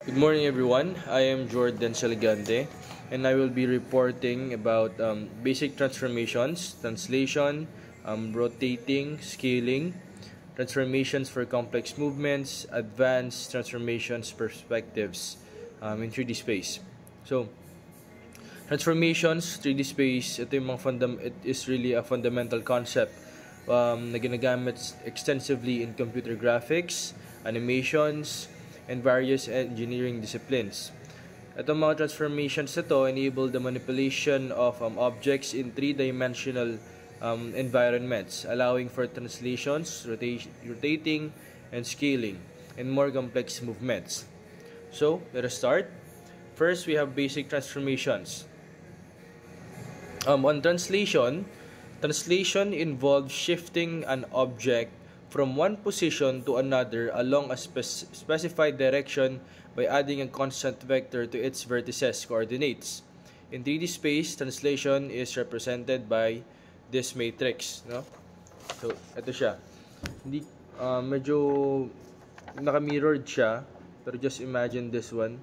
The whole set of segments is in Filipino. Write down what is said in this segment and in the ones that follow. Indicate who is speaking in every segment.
Speaker 1: Good morning, everyone. I am Jordan Saligante, and I will be reporting about basic transformations, translation, rotating, scaling, transformations for complex movements, advanced transformations perspectives in 3D space. So, transformations, 3D space, it is really a fundamental concept na ginagamit extensively in computer graphics, animations, and various engineering disciplines. Itong mga transformations na to enable the manipulation of objects in three-dimensional environments, allowing for translations, rotating, and scaling, and more complex movements. So, let us start. First, we have basic transformations. On translation involves shifting an object from one position to another along a specified direction by adding a constant vector to its vertices coordinates. In 3D space, translation is represented by this matrix, no? So, ito siya. Hindi medyo naka-mirrored siya, pero just imagine this one,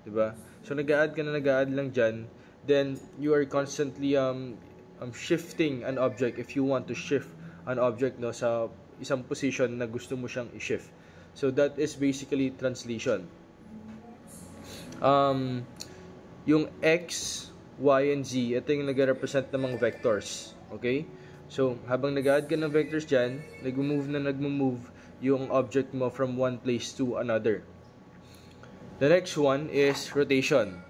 Speaker 1: 'di ba? So nag-add lang diyan, then you are constantly shifting an object if you want to shift an object no sa isang position na gusto mo siyang i-shift. So that is basically translation. Yung x, y, and z, ito yung nag-represent ng mga vectors. Okay? So, habang nag-add ka ng vectors dyan, nag-move yung object mo from one place to another. The next one is rotation.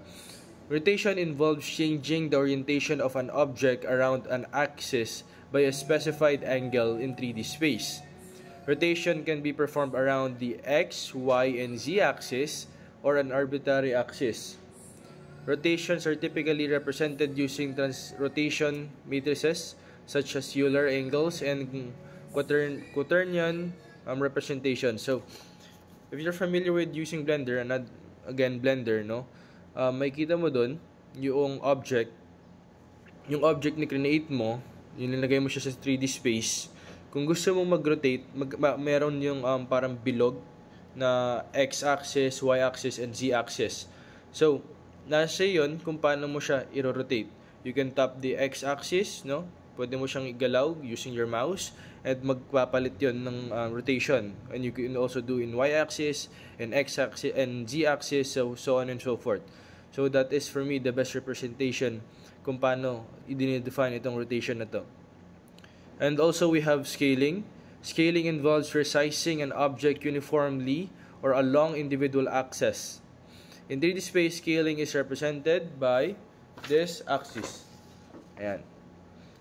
Speaker 1: Rotation involves changing the orientation of an object around an axis by a specified angle in 3D space. Rotation can be performed around the x, y, and z axis or an arbitrary axis. Rotations are typically represented using rotation matrices such as Euler angles and quaternion representation. So, if you're familiar with using Blender, and again Blender, no, makikita mo doon yung object na create mo, yung nilagay mo siya sa 3D space. Kung gusto mong mag-rotate, meron yung parang bilog na x-axis, y-axis, and z-axis. So, nasa yun kung paano mo siya i-rotate. You can tap the x-axis, no? Pwede mo siyang igalaw using your mouse at magpapalit yon ng rotation. And you can also do in y-axis, and x-axis, and z-axis, so on and so forth. So that is for me the best representation kung paano i-define itong rotation na to. And also we have scaling. Scaling involves resizing an object uniformly or along individual axes. In 3D space, scaling is represented by this axis. Ayan.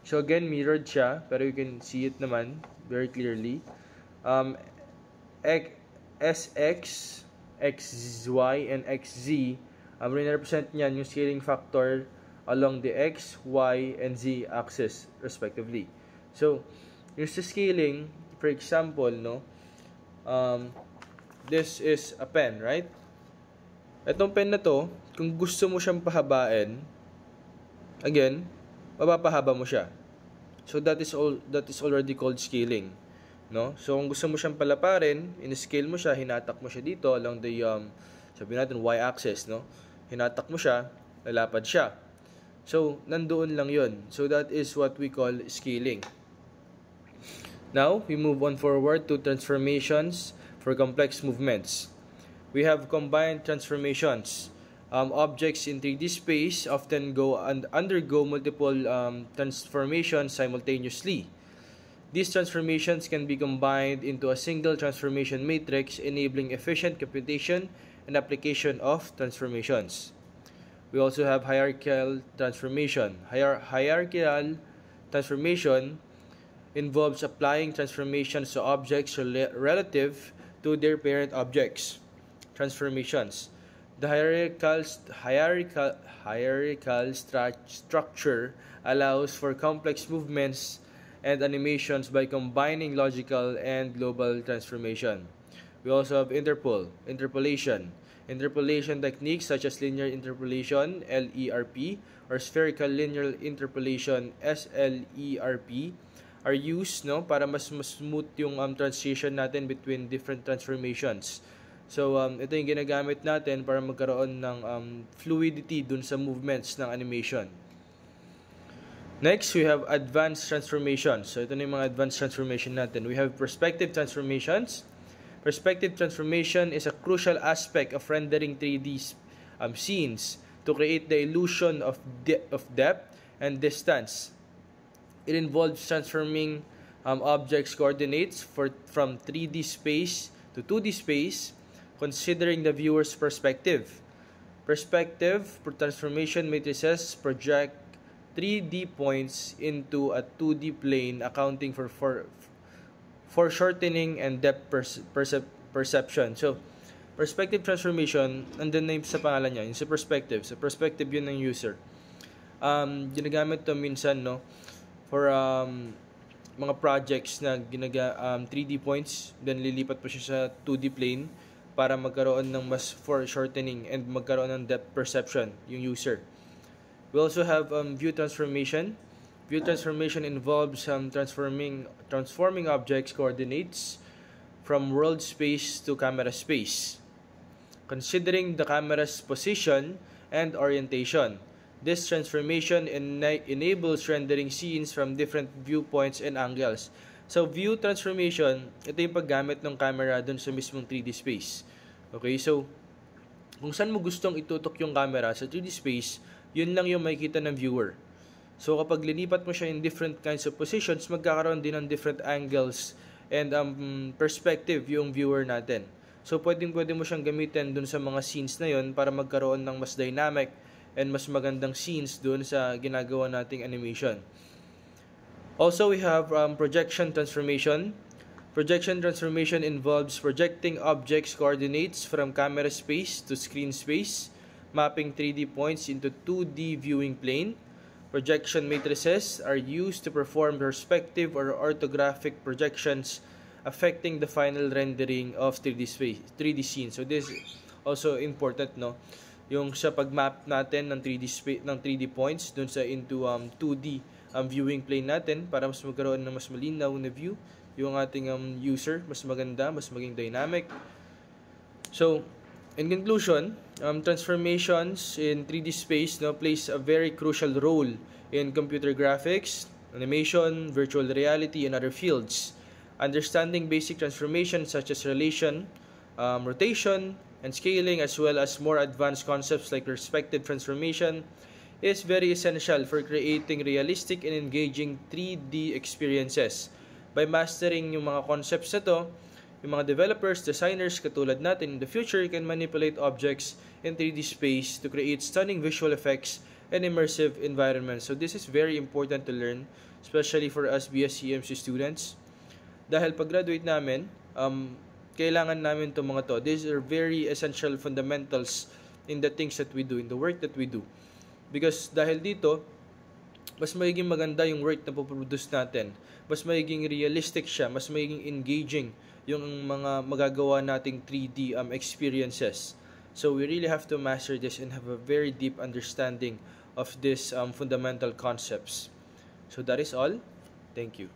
Speaker 1: So again, mirrored siya, pero you can see it naman very clearly. SX, XY, and XZ, represent niyan yung scaling factor along the X, Y, and Z axis respectively. So, yung sa scaling, for example, no, this is a pen, right? Itong pen na to, kung gusto mo siyang pahabain, again, mapapahaba mo siya. So that is already called scaling, no? So kung gusto mo siyang palaparin, in-scale mo siya, hinatak mo siya dito along the sabihin natin y-axis, no? Hinatak mo siya, lalapad siya. So nandoon lang 'yon. So that is what we call scaling. Now, we move on forward to transformations for complex movements. We have combined transformations. Objects in 3D space often undergo multiple transformations simultaneously. These transformations can be combined into a single transformation matrix, enabling efficient computation and application of transformations. We also have hierarchical transformation. Hierarchical transformation involves applying transformations to objects relative to their parent objects. Transformations. The hierarchical structure allows for complex movements and animations by combining logical and global transformation. We also have interpolation. Interpolation techniques such as linear interpolation, LERP, or spherical linear interpolation, SLERP, are used, no, para mas smooth yung transition natin between different transformations. So, ito yung ginagamit natin para magkaroon ng fluidity dun sa movements ng animation. Next, we have advanced transformations. So, ito na yung mga advanced transformation natin. We have perspective transformations. Perspective transformation is a crucial aspect of rendering 3D scenes to create the illusion of depth and distance. It involves transforming objects' coordinates from 3D space to 2D space, considering the viewer's perspective. Perspective transformation matrices project 3D points into a 2D plane, accounting for shortening and depth perception. So, perspective transformation, andun na yung sa pangalan niya, yung sa perspective. Sa perspective yun ng user. Ginagamit to minsan, no, for mga projects na 3D points, then lilipat po siya sa 2D plane para magkaroon ng mas shortening and magkaroon ng depth perception yung user. We also have view transformation. View transformation involves transforming objects' coordinates from world space to camera space, considering the camera's position and orientation. This transformation enables rendering scenes from different viewpoints and angles. So, view transformation, ito yung paggamit ng camera dun sa mismong 3D space. Okay, so, kung saan mo gustong itutok yung camera sa 3D space, yun lang yung makikita ng viewer. So, kapag linipat mo siya in different kinds of positions, magkakaroon din ng different angles and perspective yung viewer natin. So, pwede mo siyang gamitin dun sa mga scenes na yun para magkaroon ng mas dynamic and mas magandang scenes dun sa ginagawa nating animation. Also, we have projection transformation. Projection transformation involves projecting objects' coordinates from camera space to screen space, mapping 3D points into 2D viewing plane. Projection matrices are used to perform perspective or orthographic projections affecting the final rendering of 3D scene. So this is also important, no? Yung sa pag-map natin ng 3D points dun sa into 2D viewing plane natin para mas magkaroon ng mas malinaw na view yung ating user, mas maganda, mas maging dynamic. So, in conclusion, transformations in 3D space plays a very crucial role in computer graphics, animation, virtual reality, and other fields. Understanding basic transformations such as relation, rotation, and scaling, as well as more advanced concepts like perspective transformation, is very essential for creating realistic and engaging 3D experiences. By mastering yung mga concepts na to, yung mga developers, designers, katulad natin in the future can manipulate objects in 3D space to create stunning visual effects and immersive environments. So this is very important to learn, especially for us BSCMC students. Dahil pag-graduate namin, kailangan namin itong mga to. These are very essential fundamentals in the things that we do, in the work that we do. Because dahil dito, mas magiging maganda yung work na puproduce natin. Mas magiging realistic siya, mas magiging engaging yung mga magagawa nating 3D experiences. So we really have to master this and have a very deep understanding of these fundamental concepts. So that is all. Thank you.